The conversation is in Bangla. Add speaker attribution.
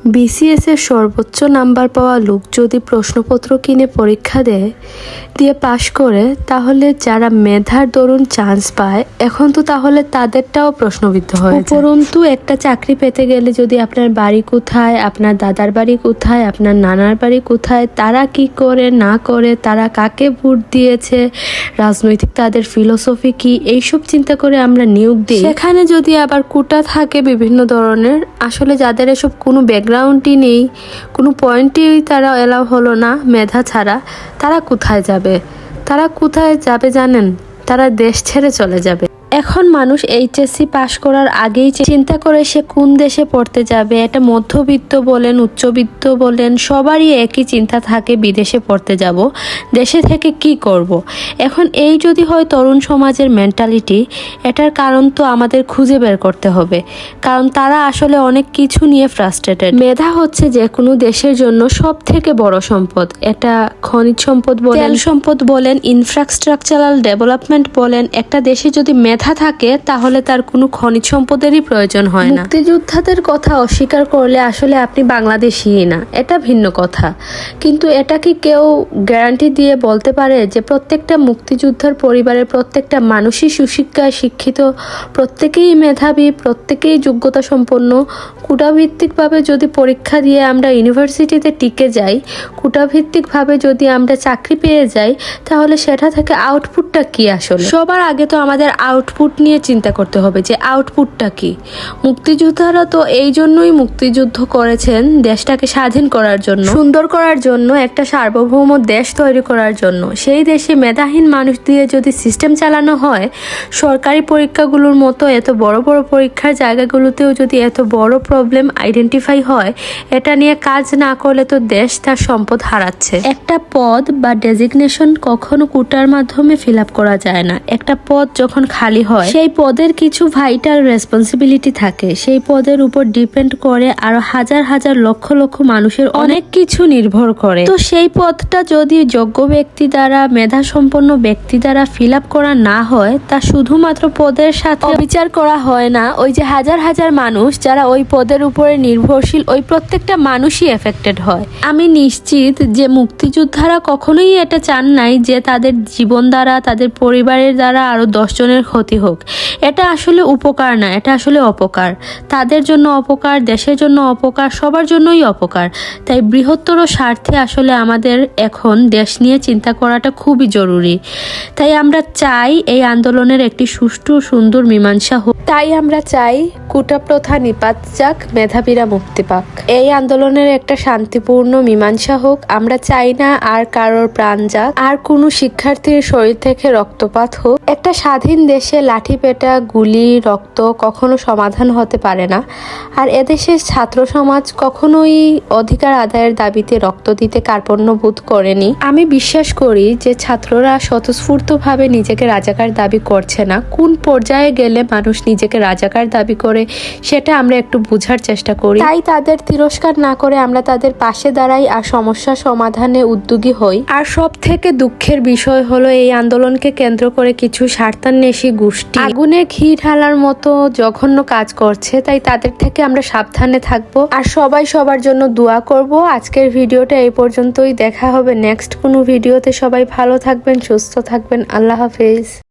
Speaker 1: বিসিএস এর সর্বোচ্চ নাম্বার পাওয়া লোক যদি প্রশ্নপত্র কিনে পরীক্ষা দিয়ে পাশ করে, তাহলে যারা মেধার দরুন চান্স পায় এখন তো তাহলে তাদেরটাও প্রশ্নবিদ্ধ হয়ে যায়। পরন্তু একটা চাকরি পেতে গেলে যদি আপনার বাড়ি কোথায়, আপনার দাদার বাড়ি কোথায়, আপনার নানার বাড়ি কোথায়, তারা কি করে না করে, তারা কাকে ভোট দিয়েছে, রাজনৈতিক তাদের ফিলোসফি কি, এইসব চিন্তা করে আমরা নিয়োগ দিই। সেখানে যদি আবার কোটা থাকে বিভিন্ন ধরনের, আসলে যাদের এসব কোনো ব্যাকগ্রাউন্ডই নেই, কোনো পয়েন্টই তারা এলাও হলো না মেধা ছাড়া, তারা কোথায় যাবে? তারা কোথায় যাবে জানেন? তারা দেশ ছেড়ে চলে যাবে। এখন মানুষ এইচএসসি পাশ করার আগেই চিন্তা করে সে কোন দেশে পড়তে যাবে। এটা মধ্যবিত্ত বলেন, উচ্চবিত্ত বলেন, সবারই একই চিন্তা থাকে, বিদেশে পড়তে যাব, দেশে থেকে কি করব। এখন এই যদি হয় তরুণ সমাজের মেন্টালিটি, এটার কারণ তো আমাদের খুঁজে বের করতে হবে, কারণ তারা আসলে অনেক কিছু নিয়ে ফ্রাস্ট্রেটেড। মেধা হচ্ছে যে কোনো দেশের জন্য সব থেকে বড় সম্পদ। এটা খনিজ সম্পদ বলেন, তেল সম্পদ বলেন, ইনফ্রাস্ট্রাকচারাল ডেভেলপমেন্ট বলেন, একটা দেশে যদি মেধা থাকে তাহলে তার কোনো খনিজ সম্পদেরই প্রয়োজন হয় না। মুক্তিযোদ্ধাদের কথা অস্বীকার করলে আসলে আপনি বাংলাদেশীই না, এটা ভিন্ন কথা। কিন্তু এটা কি কেউ গ্যারান্টি দিয়ে বলতে পারে যে প্রত্যেকটা মুক্তিযোদ্ধার পরিবারের প্রত্যেকটা মানুষই সুশিক্ষায় শিক্ষিত, প্রত্যেকেই মেধাবী, প্রত্যেকেই যোগ্যতা সম্পন্ন? কোটাভিত্তিকভাবে যদি পরীক্ষা দিয়ে আমরা ইউনিভার্সিটিতে টিকে যাই, কোটাভিত্তিকভাবে যদি আমরা চাকরি পেয়ে যাই, তাহলে সেটা থেকে আউটপুটটা কি? আসলে সবার আগে তো আমাদের আউটপুট নিয়ে চিন্তা করতে হবে যে আউটপুটটা কি। মুক্তিযোদ্ধারা তো এই জন্যই মুক্তিযুদ্ধ করেছেন, দেশটাকে স্বাধীন করার জন্য, সুন্দর করার জন্য, একটা সার্বভৌম দেশ তৈরি করার জন্য। সেই দেশে মেধাহীন মানুষ দিয়ে যদি সিস্টেম চালানো হয়, সরকারি পরীক্ষাগুলোর মতো এত বড় বড় পরীক্ষার জায়গাগুলোতেও যদি এত বড় প্রবলেম আইডেন্টিফাই হয়, এটা নিয়ে কাজ না করলে তো দেশ তার সম্পদ হারাচ্ছে। একটা পদ বা ডেজিগনেশন কখনো কোটার মাধ্যমে ফিল আপ করা যায় না। একটা পদ যখন খালি হয়, সেই পদের কিছু ভাইটাল রেসপন্সিবিলিটি থাকে, সেই পদের উপর ডিপেন্ড করে আরো হাজার হাজার লক্ষ লক্ষ মানুষের অনেক কিছু নির্ভর করে। তো সেই পদটা যদি যোগ্য ব্যক্তি দ্বারা, মেধা সম্পন্ন ব্যক্তি দ্বারা ফিল আপ করা না হয়, তা শুধুমাত্র পদের সাথে বিচার করা হয় না, ওই যে হাজার হাজার মানুষ যারা ওই পদের উপরে নির্ভরশীল, ওই প্রত্যেকটা মানুষই এফেক্টেড হয়। আমি নিশ্চিত যে মুক্তিযোদ্ধারা কখনোই এটা চান নাই যে তাদের জীবন দ্বারা, তাদের পরিবারের দ্বারা আরো 10 জনের ক্ষতি হোক। এটা আসলে উপকার না, এটা আসলে অপকার। তাদের জন্য অপকার, দেশের জন্য অপকার, সবার জন্যই অপকার। তাই বৃহত্তর স্বার্থে আসলে আমাদের এখন দেশ নিয়ে চিন্তা করাটা খুবই জরুরি। তাই আমরা চাই এই আন্দোলনের একটি সুষ্ঠু সুন্দর মীমাংসা হোক। তাই আমরা চাই কোটা প্রথা নিপাত যাক, মেধাবীরা মুক্তি পাক। এই আন্দোলনের একটা শান্তিপূর্ণ মীমাংসা হোক। আমরা চাই না আর কারোর প্রাণ যাক, আর কোনো শিক্ষার্থীর শরীর থেকে রক্তপাত হোক। একটা স্বাধীন দেশে লাঠি পেটা, গুলি, রক্ত কখনো সমাধান হতে পারে না। আর এদেশের ছাত্র সমাজ কখনোই অধিকার আদায়ের দাবিতে রক্ত দিতে কার্পণ্য বোধ করেনি। আমি বিশ্বাস করি যে ছাত্ররা স্বতঃস্ফূর্তভাবে নিজেকে রাজাকার দাবি করছে না। কোন পর্যায়ে গেলে মানুষ নিজেকে রাজাকার দাবি করে সেটা আমরা একটু বোঝার চেষ্টা করি। তাই তাদের তিরস্কার না করে আমরা তাদের পাশে দাঁড়াই আর সমস্যা সমাধানে উদ্যোগী হই। আর সব থেকে দুঃখের বিষয় হলো এই আন্দোলনকে কেন্দ্র করে কিছু স্বার্থান্বেষী গোষ্ঠী আগুনে ঘি ঢালার মতো জঘন্য কাজ করছে। তাই তাদের থেকে আমরা সাবধানে থাকবো আর সবাই সবার জন্য দোয়া করব। আজকের ভিডিওটা এই পর্যন্তই। দেখা হবে নেক্সট কোনো ভিডিওতে। সবাই ভালো থাকবেন, সুস্থ থাকবেন। আল্লাহ হাফেজ।